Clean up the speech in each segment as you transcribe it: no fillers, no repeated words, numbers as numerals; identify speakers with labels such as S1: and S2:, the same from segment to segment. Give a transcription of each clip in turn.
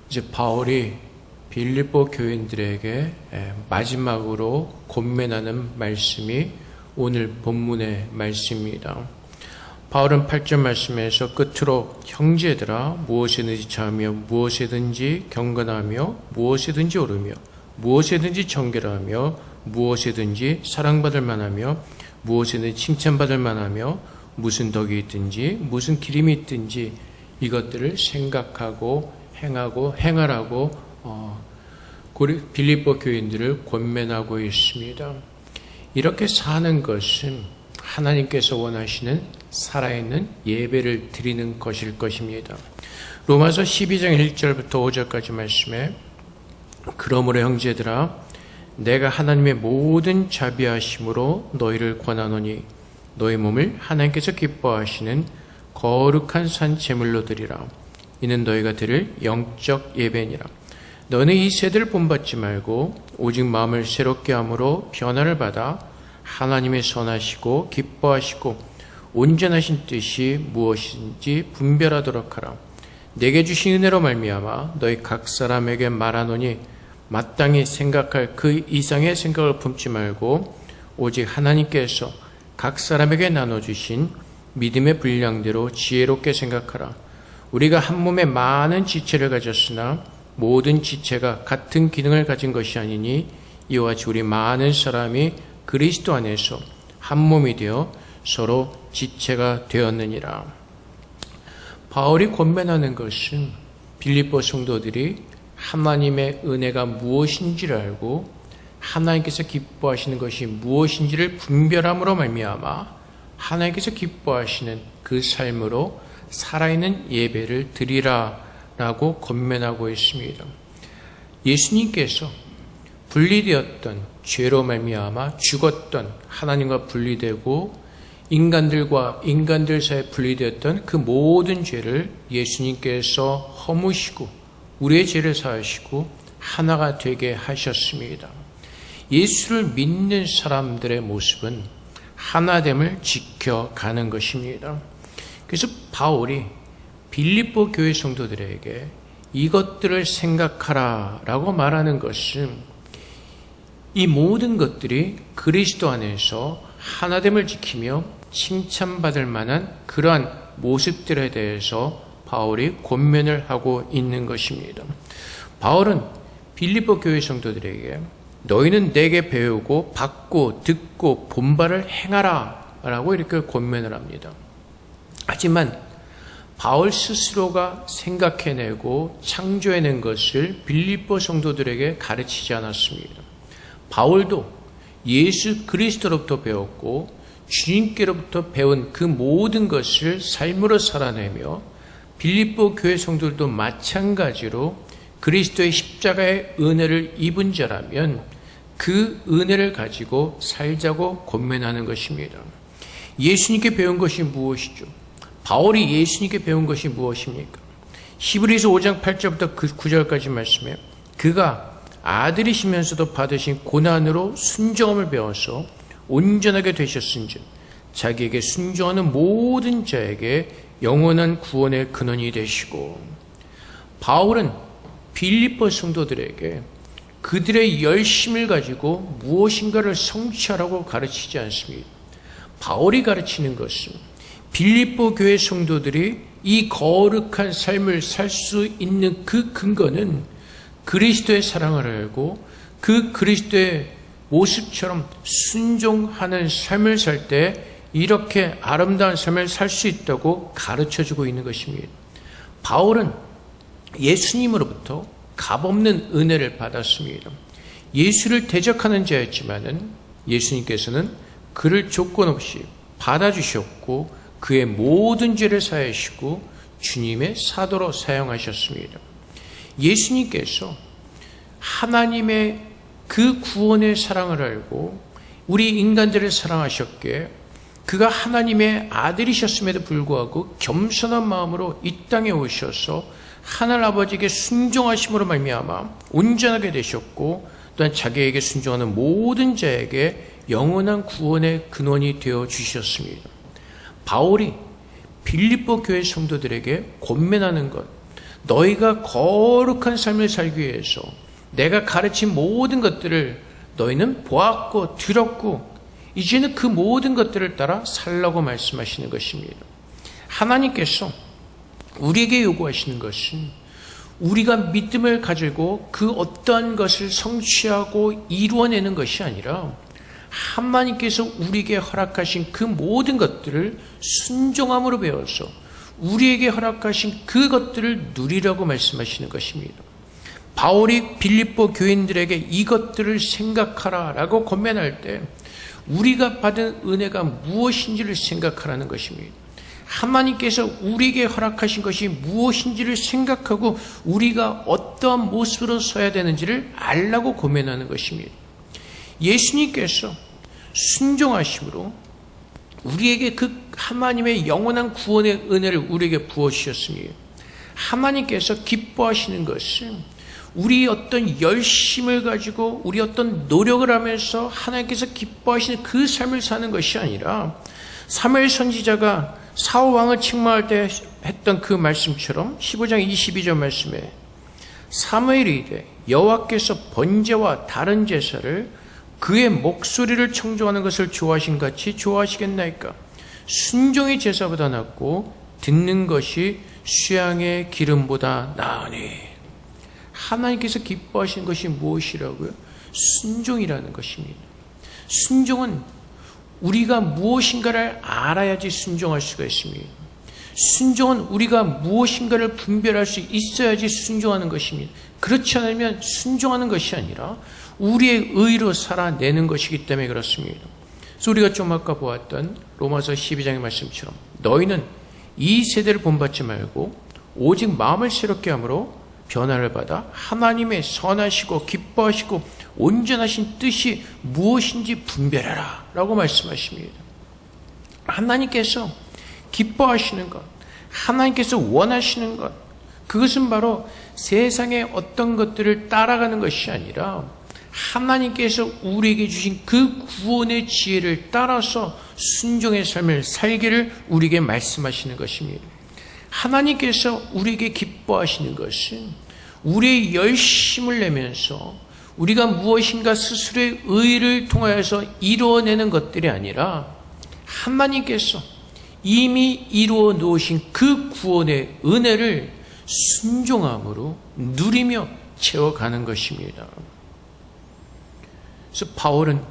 S1: 이제 바울이 빌립보 교인들에게 마지막으로 권면하는 말씀이 오늘 본문의 말씀입니다. 바울은 8절 말씀에서 끝으로 형제들아 무엇이든지 자하며 무엇이든지 경건하며 무엇이든지 오르며 무엇이든지 정결하며 무엇이든지 사랑받을 만하며 무엇이든지 칭찬받을 만하며 무슨 덕이 있든지 무슨 기림이 있든지 이것들을 생각하고 행하라고 빌립보 교인들을 권면하고 있습니다. 이렇게 사는 것은 하나님께서 원하시는 살아있는 예배를 드리는 것일 것입니다. 로마서 12장 1절부터 5절까지 말씀에 그러므로 형제들아 내가 하나님의 모든 자비하심으로 너희를 권하노니 너희 몸을 하나님께서 기뻐하시는 거룩한 산 제물로 드리라. 이는 너희가 드릴 영적 예배니라. 너는 이 세대를 본받지 말고 오직 마음을 새롭게 함으로 변화를 받아 하나님의 선하시고 기뻐하시고 온전하신 뜻이 무엇인지 분별하도록 하라. 내게 주신 은혜로 말미암아 너희 각 사람에게 말하노니 마땅히 생각할 그 이상의 생각을 품지 말고 오직 하나님께서 각 사람에게 나눠주신 믿음의 분량대로 지혜롭게 생각하라. 우리가 한 몸에 많은 지체를 가졌으나 모든 지체가 같은 기능을 가진 것이 아니니 이와 같이 우리 많은 사람이 그리스도 안에서 한 몸이 되어 서로 지체가 되었느니라. 바울이 권면하는 것은 빌립보 성도들이 하나님의 은혜가 무엇인지를 알고 하나님께서 기뻐하시는 것이 무엇인지를 분별함으로 말미암아 하나님께서 기뻐하시는 그 삶으로 살아있는 예배를 드리라라고 권면하고 있습니다. 예수님께서 분리되었던 죄로 말미암아 죽었던 하나님과 분리되고 인간들 사이에 분리되었던 그 모든 죄를 예수님께서 허무시고 우리의 죄를 사하시고 하나가 되게 하셨습니다. 예수를 믿는 사람들의 모습은 하나됨을 지켜가는 것입니다. 그래서 바울이 빌립보 교회 성도들에게 이것들을 생각하라라고 말하는 것은 이 모든 것들이 그리스도 안에서 하나됨을 지키며 칭찬받을 만한 그러한 모습들에 대해서 바울이 권면을 하고 있는 것입니다. 바울은 빌립보 교회 성도들에게 너희는 내게 배우고 받고 듣고 본바를 행하라 라고 이렇게 권면을 합니다. 하지만 바울 스스로가 생각해내고 창조해낸 것을 빌립보 성도들에게 가르치지 않았습니다. 바울도 예수 그리스도로부터 배웠고 주님께로부터 배운 그 모든 것을 삶으로 살아내며 빌립보 교회 성도들도 마찬가지로 그리스도의 십자가의 은혜를 입은 자라면 그 은혜를 가지고 살자고 권면하는 것입니다. 예수님께 배운 것이 무엇이죠? 바울이 예수님께 배운 것이 무엇입니까? 히브리서 5장 8절부터 9절까지 말씀에 그가 아들이시면서도 받으신 고난으로 순종함을 배워서 온전하게 되셨은즉 자기에게 순종하는 모든 자에게 영원한 구원의 근원이 되시고, 바울은 빌립보 성도들에게 그들의 열심을 가지고 무엇인가를 성취하라고 가르치지 않습니다. 바울이 가르치는 것은 빌립보 교회 성도들이 이 거룩한 삶을 살 수 있는 그 근거는 그리스도의 사랑을 알고 그 그리스도의 모습처럼 순종하는 삶을 살 때 이렇게 아름다운 삶을 살 수 있다고 가르쳐주고 있는 것입니다. 바울은 예수님으로부터 값없는 은혜를 받았습니다. 예수를 대적하는 자였지만은 예수님께서는 그를 조건 없이 받아주셨고 그의 모든 죄를 사하시고 주님의 사도로 사용하셨습니다. 예수님께서 하나님의 그 구원의 사랑을 알고 우리 인간들을 사랑하셨기에 그가 하나님의 아들이셨음에도 불구하고 겸손한 마음으로 이 땅에 오셔서 하늘 아버지에게 순종하심으로 말미암아 온전하게 되셨고 또한 자기에게 순종하는 모든 자에게 영원한 구원의 근원이 되어 주셨습니다. 바울이 빌립보 교회 성도들에게 권면하는 것, 너희가 거룩한 삶을 살기 위해서 내가 가르친 모든 것들을 너희는 보았고 들었고 이제는 그 모든 것들을 따라 살라고 말씀하시는 것입니다. 하나님께서 우리에게 요구하시는 것은 우리가 믿음을 가지고 그 어떠한 것을 성취하고 이루어내는 것이 아니라 하나님께서 우리에게 허락하신 그 모든 것들을 순종함으로 배워서 우리에게 허락하신 그것들을 누리라고 말씀하시는 것입니다. 바울이 빌립보 교인들에게 이것들을 생각하라 라고 권면할 때 우리가 받은 은혜가 무엇인지를 생각하라는 것입니다. 하나님께서 우리에게 허락하신 것이 무엇인지를 생각하고 우리가 어떠한 모습으로 서야 되는지를 알라고 고민하는 것입니다. 예수님께서 순종하심으로 우리에게 그 하나님의 영원한 구원의 은혜를 우리에게 부어주셨습니다. 하나님께서 기뻐하시는 것은 우리 어떤 열심을 가지고 우리 어떤 노력을 하면서 하나님께서 기뻐하시는 그 삶을 사는 것이 아니라 사무엘 선지자가 사울 왕을 책망할 때 했던 그 말씀처럼 15장 22절 말씀에 사무엘이 이르되 여호와께서 번제와 다른 제사를 그의 목소리를 청종하는 것을 좋아하신 같이 좋아하시겠나이까. 순종이 제사보다 낫고 듣는 것이 수양의 기름보다 나으니. 하나님께서 기뻐하시는 것이 무엇이라고요? 순종이라는 것입니다. 순종은 우리가 무엇인가를 알아야지 순종할 수가 있습니다. 순종은 우리가 무엇인가를 분별할 수 있어야지 순종하는 것입니다. 그렇지 않으면 순종하는 것이 아니라 우리의 의로 살아내는 것이기 때문에 그렇습니다. 그래서 우리가 좀 아까 보았던 로마서 12장의 말씀처럼 너희는 이 세대를 본받지 말고 오직 마음을 새롭게 함으로 변화를 받아 하나님의 선하시고 기뻐하시고 온전하신 뜻이 무엇인지 분별하라 라고 말씀하십니다. 하나님께서 기뻐하시는 것, 하나님께서 원하시는 것, 그것은 바로 세상의 어떤 것들을 따라가는 것이 아니라 하나님께서 우리에게 주신 그 구원의 지혜를 따라서 순종의 삶을 살기를 우리에게 말씀하시는 것입니다. 하나님께서 우리에게 기뻐하시는 것은 우리의 열심을 내면서 우리가 무엇인가 스스로의 의를 통하여서 이루어내는 것들이 아니라 하나님께서 이미 이루어 놓으신 그 구원의 은혜를 순종함으로 누리며 채워가는 것입니다. 그래서 바울은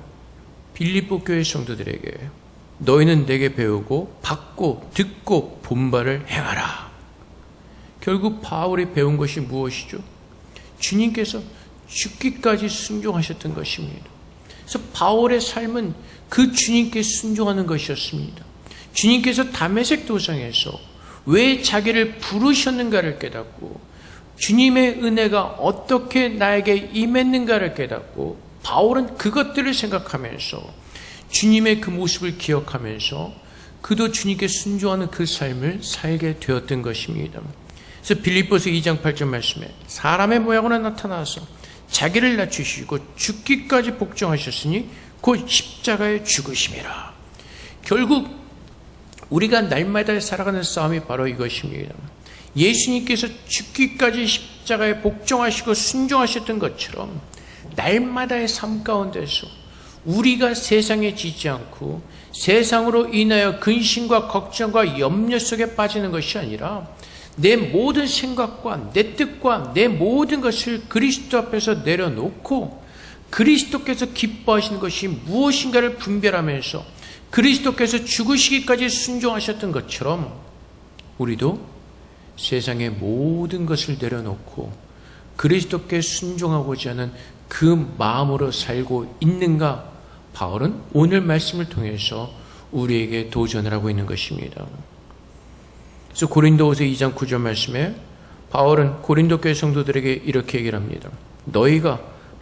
S1: 빌립보 교회 성도들에게 너희는 내게 배우고 받고 듣고 본 바를 행하라. 결국 바울이 배운 것이 무엇이죠? 주님께서 죽기까지 순종하셨던 것입니다. 그래서 바울의 삶은 그 주님께 순종하는 것이었습니다. 주님께서 다메섹 도상에서 왜 자기를 부르셨는가를 깨닫고 주님의 은혜가 어떻게 나에게 임했는가를 깨닫고 바울은 그것들을 생각하면서 주님의 그 모습을 기억하면서 그도 주님께 순종하는 그 삶을 살게 되었던 것입니다. 그래서 빌립보서 2장 8절 말씀에 사람의 모양으로 나타나서 자기를 낮추시고 죽기까지 복종하셨으니 곧 십자가에 죽으심이라. 결국 우리가 날마다 살아가는 싸움이 바로 이것입니다. 예수님께서 죽기까지 십자가에 복종하시고 순종하셨던 것처럼 날마다의 삶 가운데서 우리가 세상에 지지 않고 세상으로 인하여 근심과 걱정과 염려 속에 빠지는 것이 아니라 내 모든 생각과 내 뜻과 내 모든 것을 그리스도 앞에서 내려놓고 그리스도께서 기뻐하시는 것이 무엇인가를 분별하면서 그리스도께서 죽으시기까지 순종하셨던 것처럼 우리도 세상의 모든 것을 내려놓고 그리스도께 순종하고자 하는 그 마음으로 살고 있는가? 바울은 오늘 말씀을 통해서 우리에게 도전을 하고 있는 것입니다. 그래서 고린도후서 2장 9절 말씀에 바울은 고린도 교회 성도들에게 이렇게 얘기를 합니다. 너희가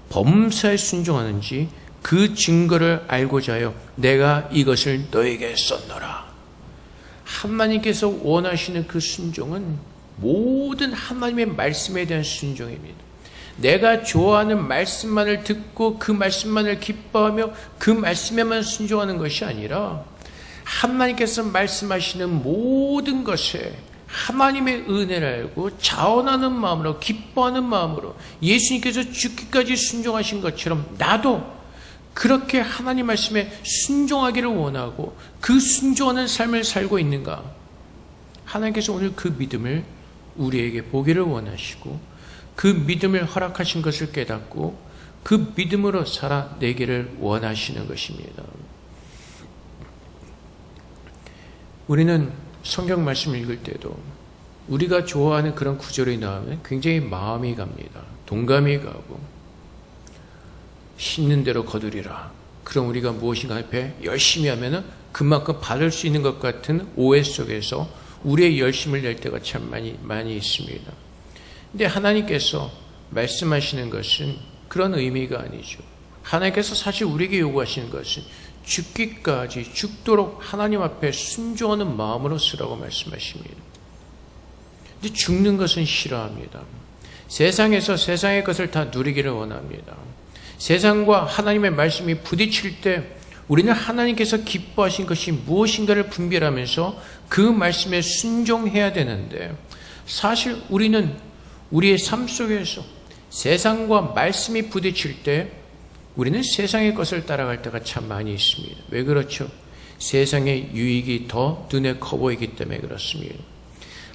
S1: 범사에 순종하는지 그 증거를 알고자 하여 내가 이것을 너에게 썼노라. 하나님께서 원하시는 그 순종은 모든 하나님의 말씀에 대한 순종입니다. 내가 좋아하는 말씀만을 듣고 그 말씀만을 기뻐하며 그 말씀에만 순종하는 것이 아니라 하나님께서 말씀하시는 모든 것에 하나님의 은혜를 알고 자원하는 마음으로, 기뻐하는 마음으로 예수님께서 죽기까지 순종하신 것처럼 나도 그렇게 하나님 말씀에 순종하기를 원하고 그 순종하는 삶을 살고 있는가? 하나님께서 오늘 그 믿음을 우리에게 보기를 원하시고 그 믿음을 허락하신 것을 깨닫고 그 믿음으로 살아내기를 원하시는 것입니다. 우리는 성경 말씀 읽을 때도 우리가 좋아하는 그런 구절이 나오면 굉장히 마음이 갑니다. 동감이 가고 심는 대로 거두리라. 그럼 우리가 무엇인가 앞에 열심히 하면 그만큼 받을 수 있는 것 같은 오해 속에서 우리의 열심을 낼 때가 참 많이 있습니다. 근데 하나님께서 말씀하시는 것은 그런 의미가 아니죠. 하나님께서 사실 우리에게 요구하시는 것은 죽기까지 죽도록 하나님 앞에 순종하는 마음으로 쓰라고 말씀하십니다. 근데 죽는 것은 싫어합니다. 세상에서 세상의 것을 다 누리기를 원합니다. 세상과 하나님의 말씀이 부딪힐 때 우리는 하나님께서 기뻐하신 것이 무엇인가를 분별하면서 그 말씀에 순종해야 되는데 사실 우리는 우리의 삶 속에서 세상과 말씀이 부딪힐 때 우리는 세상의 것을 따라갈 때가 참 많이 있습니다. 왜 그렇죠? 세상의 유익이 더 눈에 커 보이기 때문에 그렇습니다.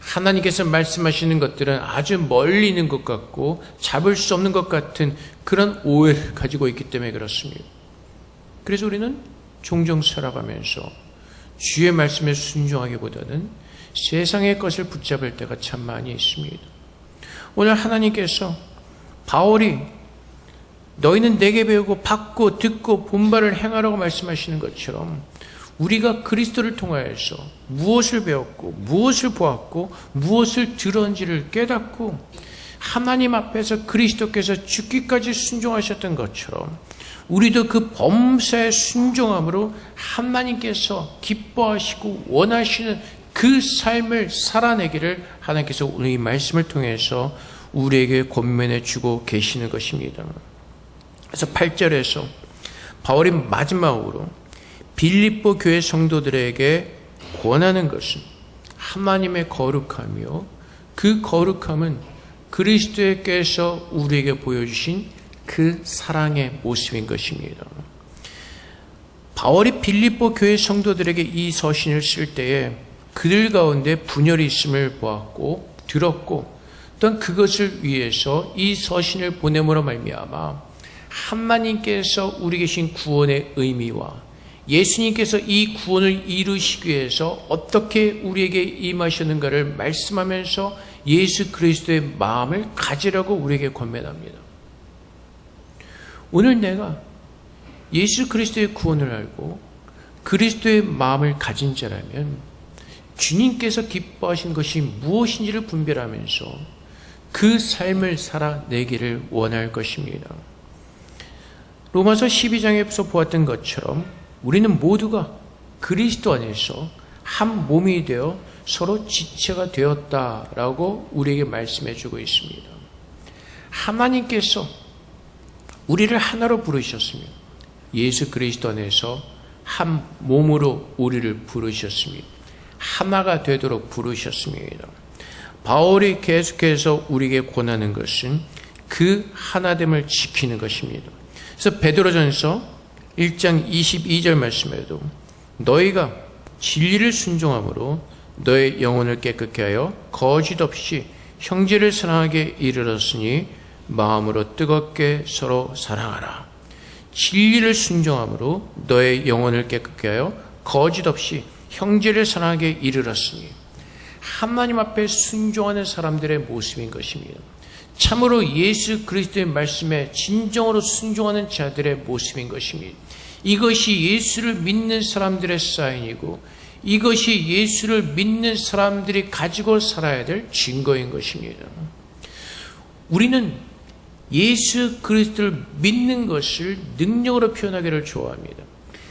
S1: 하나님께서 말씀하시는 것들은 아주 멀리 있는 것 같고 잡을 수 없는 것 같은 그런 오해를 가지고 있기 때문에 그렇습니다. 그래서 우리는 종종 살아가면서 주의 말씀에 순종하기보다는 세상의 것을 붙잡을 때가 참 많이 있습니다. 오늘 하나님께서 바울이 너희는 내게 배우고 받고 듣고 본바를 행하라고 말씀하시는 것처럼 우리가 그리스도를 통하여서 무엇을 배웠고 무엇을 보았고 무엇을 들었는지를 깨닫고 하나님 앞에서 그리스도께서 죽기까지 순종하셨던 것처럼 우리도 그 범사에 순종함으로 하나님께서 기뻐하시고 원하시는 그 삶을 살아내기를 하나님께서 오늘 이 말씀을 통해서 우리에게 권면해 주고 계시는 것입니다. 그래서 8절에서 바울이 마지막으로 빌립보 교회 성도들에게 권하는 것은 하나님의 거룩함이요 그 거룩함은 그리스도께서 우리에게 보여주신 그 사랑의 모습인 것입니다. 바울이 빌립보 교회 성도들에게 이 서신을 쓸 때에 그들 가운데 분열이 있음을 보았고 들었고 또한 그것을 위해서 이 서신을 보냄으로 말미암아 하나님께서 우리 계신 구원의 의미와 예수님께서 이 구원을 이루시기 위해서 어떻게 우리에게 임하셨는가를 말씀하면서 예수 그리스도의 마음을 가지라고 우리에게 권면합니다. 오늘 내가 예수 그리스도의 구원을 알고 그리스도의 마음을 가진 자라면 주님께서 기뻐하신 것이 무엇인지를 분별하면서 그 삶을 살아내기를 원할 것입니다. 로마서 12장에서 보았던 것처럼 우리는 모두가 그리스도 안에서 한 몸이 되어 서로 지체가 되었다라고 우리에게 말씀해 주고 있습니다. 하나님께서 우리를 하나로 부르셨습니다. 예수 그리스도 안에서 한 몸으로 우리를 부르셨습니다. 하나가 되도록 부르셨습니다. 바울이 계속해서 우리에게 권하는 것은 그 하나됨을 지키는 것입니다. 그래서 베드로전서 1장 22절 말씀에도 너희가 진리를 순종함으로 너의 영혼을 깨끗게 하여 거짓 없이 형제를 사랑하게 이르렀으니 마음으로 뜨겁게 서로 사랑하라. 진리를 순종함으로 너의 영혼을 깨끗게 하여 거짓 없이 형제를 사랑하게 이르렀으니 하나님 앞에 순종하는 사람들의 모습인 것입니다. 참으로 예수 그리스도의 말씀에 진정으로 순종하는 자들의 모습인 것입니다. 이것이 예수를 믿는 사람들의 사인이고 이것이 예수를 믿는 사람들이 가지고 살아야 될 증거인 것입니다. 우리는 예수 그리스도를 믿는 것을 능력으로 표현하기를 좋아합니다.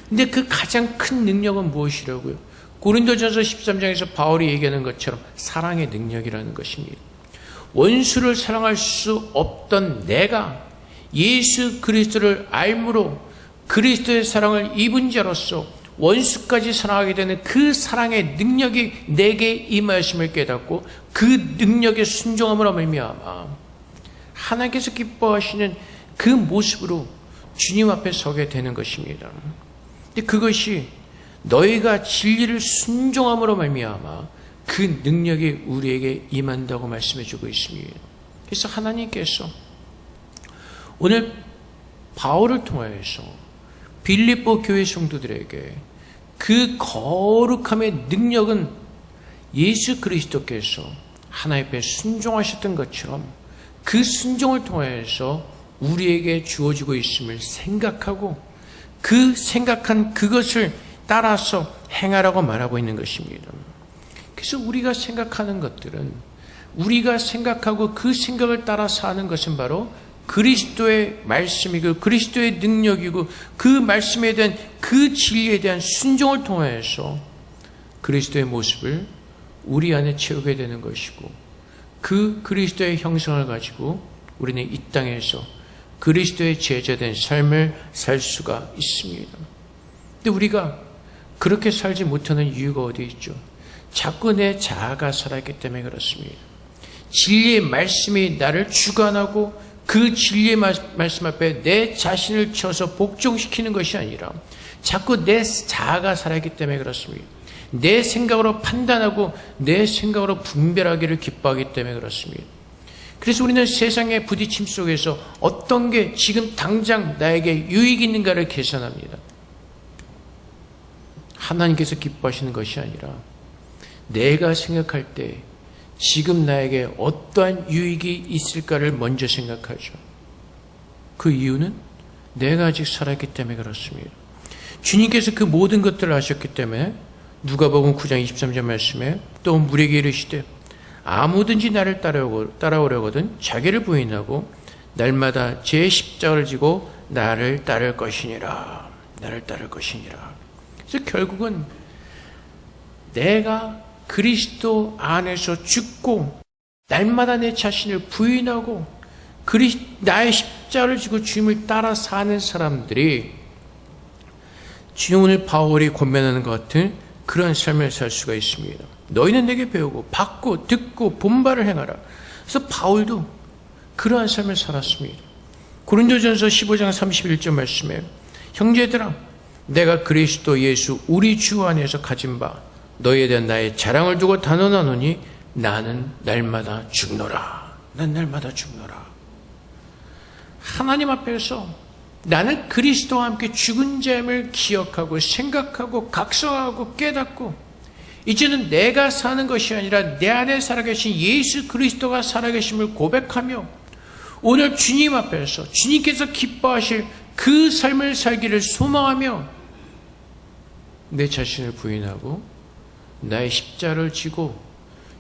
S1: 근데 그 가장 큰 능력은 무엇이라고요? 고린도전서 13장에서 바울이 얘기하는 것처럼 사랑의 능력이라는 것입니다. 원수를 사랑할 수 없던 내가 예수 그리스도를 알므로 그리스도의 사랑을 입은 자로서 원수까지 사랑하게 되는 그 사랑의 능력이 내게 임하심을 깨닫고 그 능력의 순종함으로 말미암아 하나님께서 기뻐하시는 그 모습으로 주님 앞에 서게 되는 것입니다. 근데 그것이 너희가 진리를 순종함으로 말미암아 그 능력이 우리에게 임한다고 말씀해 주고 있습니다. 그래서 하나님께서 오늘 바울을 통하여서 빌립보 교회 성도들에게 그 거룩함의 능력은 예수 그리스도께서 하나님 앞에 순종하셨던 것처럼 그 순종을 통하여서 우리에게 주어지고 있음을 생각하고 그 생각한 그것을 따라서 행하라고 말하고 있는 것입니다. 그래서 우리가 생각하는 것들은 우리가 생각하고 그 생각을 따라서 하는 것은 바로 그리스도의 말씀이고 그리스도의 능력이고 그 말씀에 대한 그 진리에 대한 순종을 통하여서 그리스도의 모습을 우리 안에 채우게 되는 것이고 그 그리스도의 형상을 가지고 우리는 이 땅에서 그리스도의 제자된 삶을 살 수가 있습니다. 근데 우리가 그렇게 살지 못하는 이유가 어디 있죠? 자꾸 내 자아가 살아있기 때문에 그렇습니다. 진리의 말씀이 나를 주관하고 그 진리의 말씀 앞에 내 자신을 쳐서 복종시키는 것이 아니라 자꾸 내 자아가 살아있기 때문에 그렇습니다. 내 생각으로 판단하고 내 생각으로 분별하기를 기뻐하기 때문에 그렇습니다. 그래서 우리는 세상의 부딪힘 속에서 어떤 게 지금 당장 나에게 유익이 있는가를 계산합니다. 하나님께서 기뻐하시는 것이 아니라 내가 생각할 때 지금 나에게 어떠한 유익이 있을까를 먼저 생각하죠. 그 이유는 내가 아직 살아있기 때문에 그렇습니다. 주님께서 그 모든 것들을 하셨기 때문에 누가복음 9장 23절 말씀에 또 무리에게 이르시되 아무든지 나를 따라오려거든 자기를 부인하고 날마다 제 십자가를 지고 나를 따를 것이니라. 나를 따를 것이니라. 그래서 결국은 내가 그리스도 안에서 죽고 날마다 내 자신을 부인하고 나의 십자가를 지고 주님을 따라 사는 사람들이 지금 오늘 바울이 권면하는 것 같은 그런 삶을 살 수가 있습니다. 너희는 내게 배우고 받고 듣고 본바를 행하라. 그래서 바울도 그러한 삶을 살았습니다. 고린도전서 15장 31절 말씀에 형제들아 내가 그리스도 예수 우리 주 안에서 가진 바 너희에 대한 나의 자랑을 두고 단언하노니 나는 날마다 죽노라. 난 날마다 죽노라. 하나님 앞에서 나는 그리스도와 함께 죽은 자임을 기억하고 생각하고 각성하고 깨닫고 이제는 내가 사는 것이 아니라 내 안에 살아계신 예수 그리스도가 살아계심을 고백하며 오늘 주님 앞에서 주님께서 기뻐하실 그 삶을 살기를 소망하며 내 자신을 부인하고 나의 십자를 지고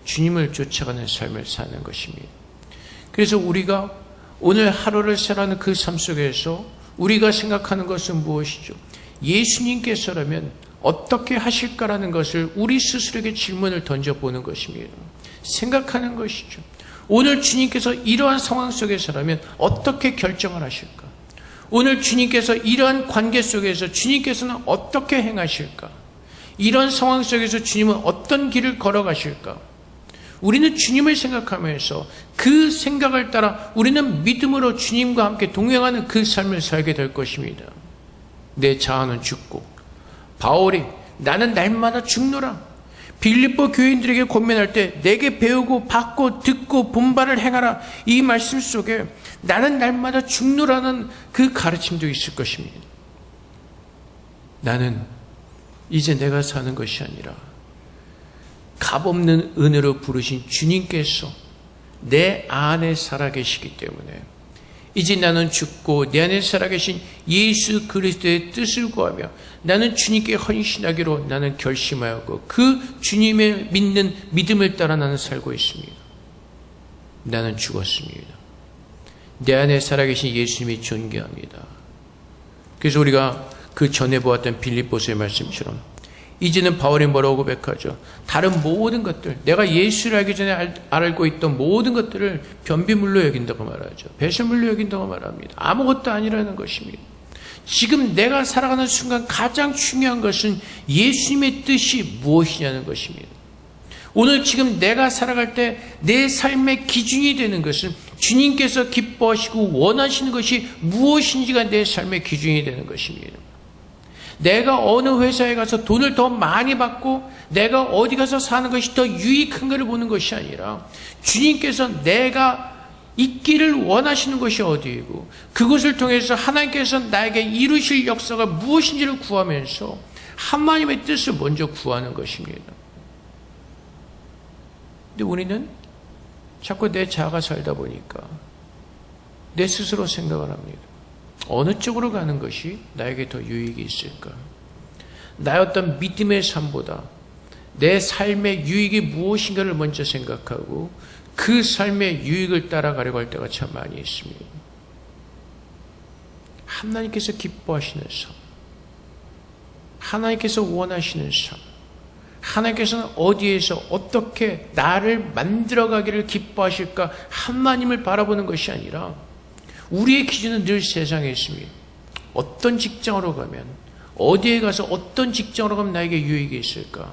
S1: 주님을 쫓아가는 삶을 사는 것입니다. 그래서 우리가 오늘 하루를 살아가는 그 삶 속에서 우리가 생각하는 것은 무엇이죠? 예수님께서라면 어떻게 하실까라는 것을 우리 스스로에게 질문을 던져보는 것입니다. 생각하는 것이죠. 오늘 주님께서 이러한 상황 속에서라면 어떻게 결정을 하실까? 오늘 주님께서 이러한 관계 속에서 주님께서는 어떻게 행하실까? 이런 상황 속에서 주님은 어떤 길을 걸어가실까? 우리는 주님을 생각하면서 그 생각을 따라 우리는 믿음으로 주님과 함께 동행하는 그 삶을 살게 될 것입니다. 내 자아는 죽고 바울이 나는 날마다 죽노라. 빌립보 교인들에게 권면할 때 내게 배우고 받고 듣고 본바를 행하라. 이 말씀 속에 나는 날마다 죽노라는 그 가르침도 있을 것입니다. 나는 이제 내가 사는 것이 아니라 값없는 은혜로 부르신 주님께서 내 안에 살아계시기 때문에 이제 나는 죽고 내 안에 살아계신 예수 그리스도의 뜻을 구하며 나는 주님께 헌신하기로 나는 결심하였고 그 주님의 믿는 믿음을 따라 나는 살고 있습니다. 나는 죽었습니다. 내 안에 살아계신 예수님이 존귀합니다. 그래서 우리가 그 전에 보았던 빌립보서의 말씀처럼 이제는 바울이 뭐라고 고백하죠? 다른 모든 것들, 내가 예수를 알기 전에 알고 있던 모든 것들을 변비물로 여긴다고 말하죠. 배설물로 여긴다고 말합니다. 아무것도 아니라는 것입니다. 지금 내가 살아가는 순간 가장 중요한 것은 예수님의 뜻이 무엇이냐는 것입니다. 오늘 지금 내가 살아갈 때 내 삶의 기준이 되는 것은 주님께서 기뻐하시고 원하시는 것이 무엇인지가 내 삶의 기준이 되는 것입니다. 내가 어느 회사에 가서 돈을 더 많이 받고 내가 어디 가서 사는 것이 더 유익한 것을 보는 것이 아니라 주님께서 내가 있기를 원하시는 것이 어디이고 그것을 통해서 하나님께서 나에게 이루실 역사가 무엇인지를 구하면서 하나님의 뜻을 먼저 구하는 것입니다. 근데 우리는 자꾸 내 자아가 살다 보니까 내 스스로 생각을 합니다. 어느 쪽으로 가는 것이 나에게 더 유익이 있을까? 나의 어떤 믿음의 삶보다 내 삶의 유익이 무엇인가를 먼저 생각하고 그 삶의 유익을 따라가려고 할 때가 참 많이 있습니다. 하나님께서 기뻐하시는 삶, 하나님께서 원하시는 삶, 하나님께서는 어디에서 어떻게 나를 만들어가기를 기뻐하실까 하나님을 바라보는 것이 아니라 우리의 기준은 늘 세상에 있습니다. 어떤 직장으로 가면 어디에 가서 어떤 직장으로 가면 나에게 유익이 있을까?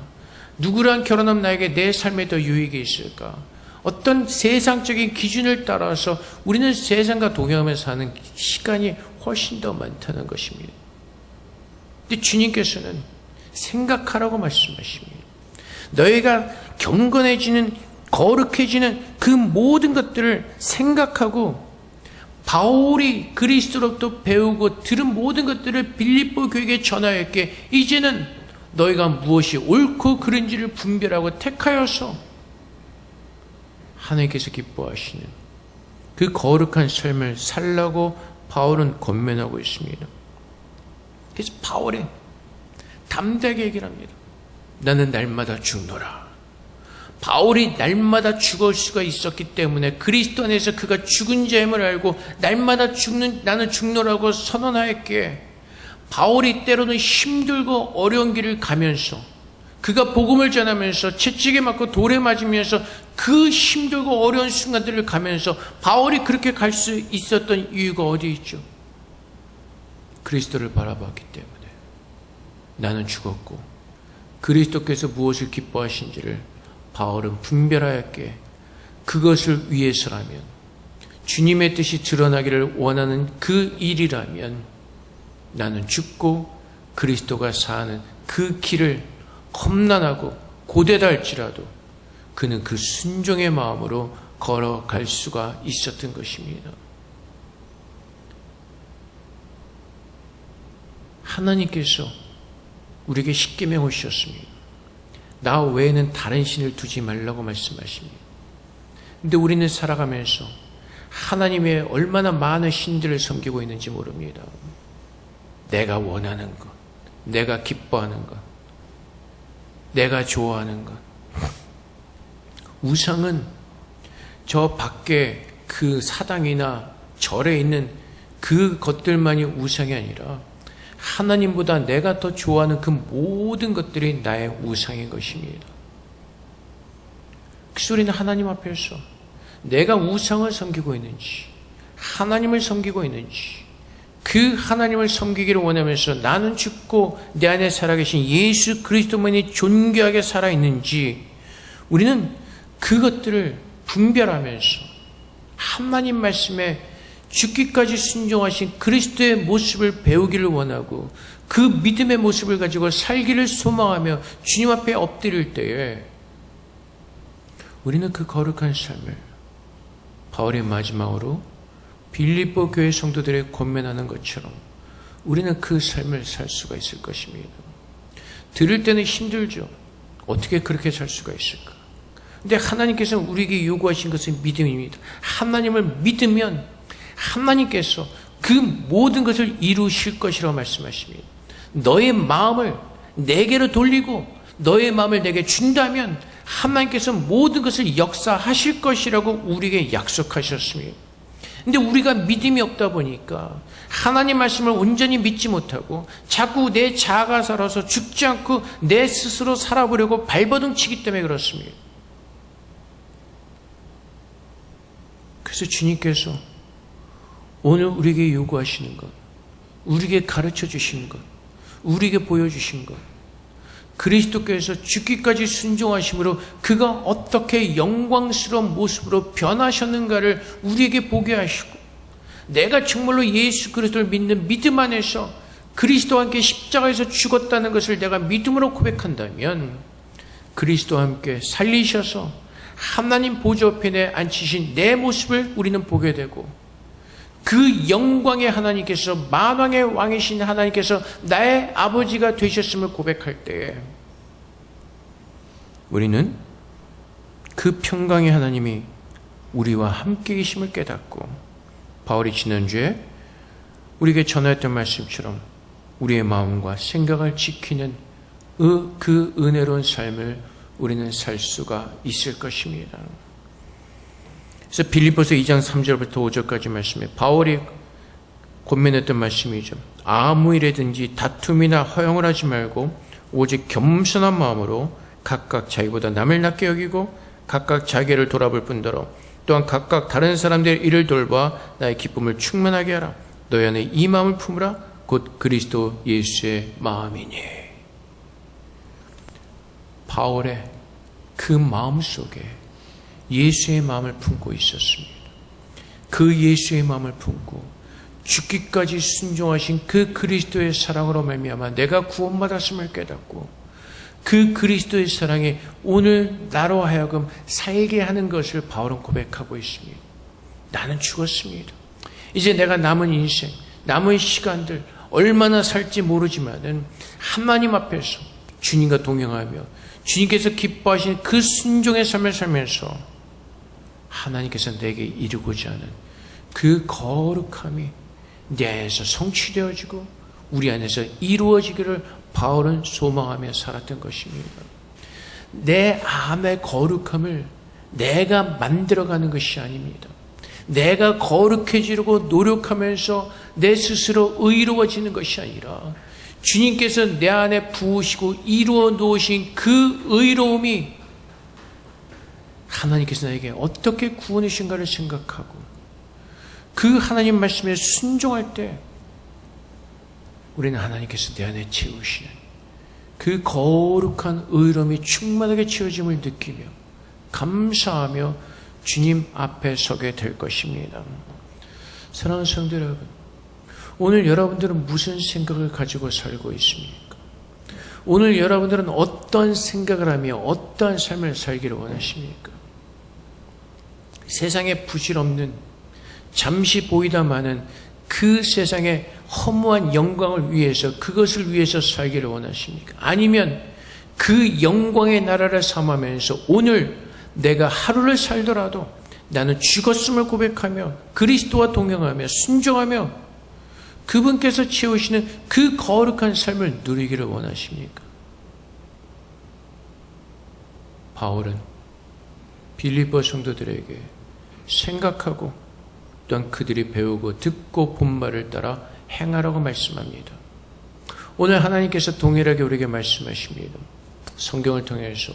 S1: 누구랑 결혼하면 나에게 내 삶에 더 유익이 있을까? 어떤 세상적인 기준을 따라서 우리는 세상과 동행하면서 사는 시간이 훨씬 더 많다는 것입니다. 근데 주님께서는 생각하라고 말씀하십니다. 너희가 경건해지는 거룩해지는 그 모든 것들을 생각하고 바울이 그리스도로부터 배우고 들은 모든 것들을 빌립보 교회에 전하였기에 이제는 너희가 무엇이 옳고 그른지를 분별하고 택하여서 하나님께서 기뻐하시는 그 거룩한 삶을 살라고 바울은 권면하고 있습니다. 그래서 바울이 담대하게 얘기를 합니다. 나는 날마다 죽노라. 바울이 날마다 죽을 수가 있었기 때문에 그리스도 안에서 그가 죽은 자임을 알고 날마다 나는 죽노라고 선언하였기에 바울이 때로는 힘들고 어려운 길을 가면서 그가 복음을 전하면서 채찍에 맞고 돌에 맞으면서 그 힘들고 어려운 순간들을 가면서 바울이 그렇게 갈 수 있었던 이유가 어디 있죠? 그리스도를 바라봤기 때문에 나는 죽었고 그리스도께서 무엇을 기뻐하신지를 바울은 분별하였기에 그것을 위해서라면 주님의 뜻이 드러나기를 원하는 그 일이라면 나는 죽고 그리스도가 사는 그 길을 험난하고 고되다 할지라도 그는 그 순종의 마음으로 걸어갈 수가 있었던 것입니다. 하나님께서 우리에게 십계명 오셨습니다. 나 외에는 다른 신을 두지 말라고 말씀하십니다. 근데 우리는 살아가면서 하나님의 얼마나 많은 신들을 섬기고 있는지 모릅니다. 내가 원하는 것, 내가 기뻐하는 것, 내가 좋아하는 것. 우상은 저 밖에 그 사당이나 절에 있는 그 것들만이 우상이 아니라 하나님보다 내가 더 좋아하는 그 모든 것들이 나의 우상인 것입니다. 그래서 우리는 하나님 앞에서 내가 우상을 섬기고 있는지 하나님을 섬기고 있는지 그 하나님을 섬기기를 원하면서 나는 죽고 내 안에 살아계신 예수 그리스도만이 존귀하게 살아있는지 우리는 그것들을 분별하면서 하나님 말씀에 죽기까지 순종하신 그리스도의 모습을 배우기를 원하고 그 믿음의 모습을 가지고 살기를 소망하며 주님 앞에 엎드릴 때에 우리는 그 거룩한 삶을 바울의 마지막으로 빌립보 교회 성도들의 권면하는 것처럼 우리는 그 삶을 살 수가 있을 것입니다. 들을 때는 힘들죠. 어떻게 그렇게 살 수가 있을까? 근데 하나님께서는 우리에게 요구하신 것은 믿음입니다. 하나님을 믿으면 하나님께서 그 모든 것을 이루실 것이라고 말씀하십니다. 너의 마음을 내게로 돌리고 너의 마음을 내게 준다면 하나님께서 모든 것을 역사하실 것이라고 우리에게 약속하셨습니다. 근데 우리가 믿음이 없다 보니까 하나님 말씀을 온전히 믿지 못하고 자꾸 내 자아가 살아서 죽지 않고 내 스스로 살아보려고 발버둥치기 때문에 그렇습니다. 그래서 주님께서 오늘 우리에게 요구하시는 것, 우리에게 가르쳐 주신 것, 우리에게 보여주신 것, 그리스도께서 죽기까지 순종하심으로 그가 어떻게 영광스러운 모습으로 변하셨는가를 우리에게 보게 하시고, 내가 정말로 예수 그리스도를 믿는 믿음 안에서 그리스도와 함께 십자가에서 죽었다는 것을 내가 믿음으로 고백한다면, 그리스도와 함께 살리셔서 하나님 보좌 우편에 앉히신 내 모습을 우리는 보게 되고, 그 영광의 하나님께서, 만왕의 왕이신 하나님께서 나의 아버지가 되셨음을 고백할 때에 우리는 그 평강의 하나님이 우리와 함께 계심을 깨닫고, 바울이 지난주에 우리에게 전하였던 말씀처럼 우리의 마음과 생각을 지키는 그 은혜로운 삶을 우리는 살 수가 있을 것입니다. 그래서 빌립보서 2장 3절부터 5절까지 말씀에 바울이 권면했던 말씀이죠. 아무 일에든지 다툼이나 허용을 하지 말고 오직 겸손한 마음으로 각각 자기보다 남을 낮게 여기고 각각 자기를 돌아볼 뿐더러 또한 각각 다른 사람들의 일을 돌봐 나의 기쁨을 충만하게 하라. 너희 안에 이 마음을 품으라. 곧 그리스도 예수의 마음이니. 바울의 그 마음 속에 예수의 마음을 품고 있었습니다. 그 예수의 마음을 품고 죽기까지 순종하신 그 그리스도의 사랑으로 말미암아 내가 구원받았음을 깨닫고, 그 그리스도의 사랑이 오늘 나로 하여금 살게 하는 것을 바울은 고백하고 있습니다. 나는 죽었습니다. 이제 내가 남은 인생, 남은 시간들 얼마나 살지 모르지만은 하나님 앞에서 주님과 동행하며 주님께서 기뻐하시는 그 순종의 삶을 살면서 하나님께서 내게 이루고자 하는 그 거룩함이 내 안에서 성취되어지고 우리 안에서 이루어지기를 바울은 소망하며 살았던 것입니다. 내 안의 거룩함을 내가 만들어가는 것이 아닙니다. 내가 거룩해지려고 노력하면서 내 스스로 의로워지는 것이 아니라 주님께서 내 안에 부으시고 이루어 놓으신 그 의로움이 하나님께서 나에게 어떻게 구원해 주신가를 생각하고 그 하나님 말씀에 순종할 때 우리는 하나님께서 내 안에 채우시는 그 거룩한 의로움이 충만하게 채워짐을 느끼며 감사하며 주님 앞에 서게 될 것입니다. 사랑하는 성도 여러분, 오늘 여러분들은 무슨 생각을 가지고 살고 있습니까? 오늘 여러분들은 어떤 생각을 하며 어떠한 삶을 살기를 원하십니까? 세상에 부질없는 잠시 보이다마는 그 세상의 허무한 영광을 위해서, 그것을 위해서 살기를 원하십니까? 아니면 그 영광의 나라를 삼으면서 오늘 내가 하루를 살더라도 나는 죽었음을 고백하며 그리스도와 동행하며 순종하며 그분께서 채우시는 그 거룩한 삶을 누리기를 원하십니까? 바울은 빌립보 성도들에게 생각하고 또한 그들이 배우고 듣고 본 말을 따라 행하라고 말씀합니다. 오늘 하나님께서 동일하게 우리에게 말씀하십니다. 성경을 통해서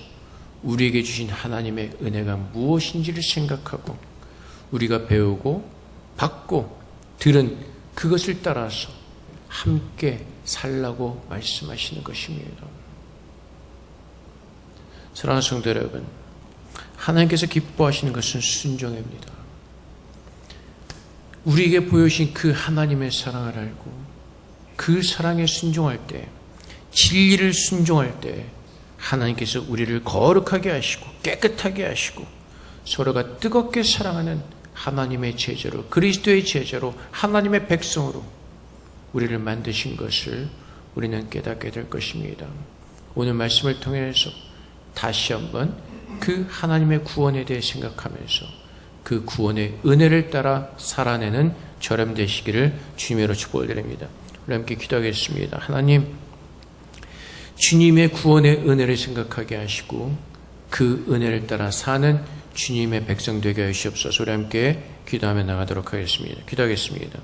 S1: 우리에게 주신 하나님의 은혜가 무엇인지를 생각하고 우리가 배우고 받고 들은 그것을 따라서 함께 살라고 말씀하시는 것입니다. 사랑하는 성도 여러분, 하나님께서 기뻐하시는 것은 순종입니다. 우리에게 보여주신 그 하나님의 사랑을 알고 그 사랑에 순종할 때, 진리를 순종할 때 하나님께서 우리를 거룩하게 하시고 깨끗하게 하시고 서로가 뜨겁게 사랑하는 하나님의 제자로, 그리스도의 제자로, 하나님의 백성으로 우리를 만드신 것을 우리는 깨닫게 될 것입니다. 오늘 말씀을 통해서 다시 한번 그 하나님의 구원에 대해 생각하면서 그 구원의 은혜를 따라 살아내는 저렴 되시기를 주님으로 축복을 드립니다. 우리 함께 기도하겠습니다. 하나님, 주님의 구원의 은혜를 생각하게 하시고 그 은혜를 따라 사는 주님의 백성 되게 하시옵소서. 우리 함께 기도하며 나가도록 하겠습니다. 기도하겠습니다.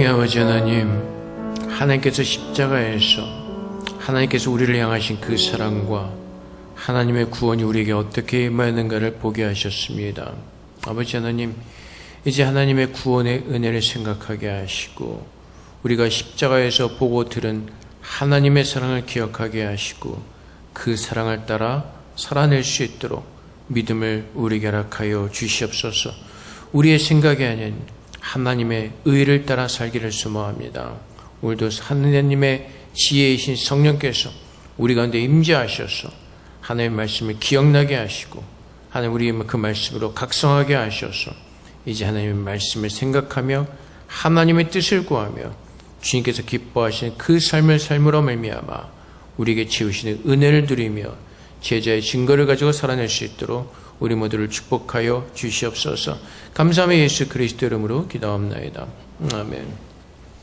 S1: 사랑의 아버지 하나님, 하나님께서 십자가에서 하나님께서 우리를 향하신 그 사랑과 하나님의 구원이 우리에게 어떻게 임하는가를 보게 하셨습니다. 아버지 하나님, 이제 하나님의 구원의 은혜를 생각하게 하시고 우리가 십자가에서 보고 들은 하나님의 사랑을 기억하게 하시고 그 사랑을 따라 살아낼 수 있도록 믿음을 우리에게 허락하여 주시옵소서. 우리의 생각이 아닌 하나님의 의를 따라 살기를 소망합니다. 오늘도 하나님의 지혜이신 성령께서 우리 가운데 임재하셔서 하나님의 말씀을 기억나게 하시고 하나님 우리 그 말씀으로 각성하게 하셔서 이제 하나님의 말씀을 생각하며 하나님의 뜻을 구하며 주님께서 기뻐하시는 그 삶을 삶으로 말미암아 우리에게 채우시는 은혜를 누리며 제자의 증거를 가지고 살아낼 수 있도록 우리 모두를 축복하여 주시옵소서. 감사하며 예수 그리스도 이름으로 기도합나이다. 아멘.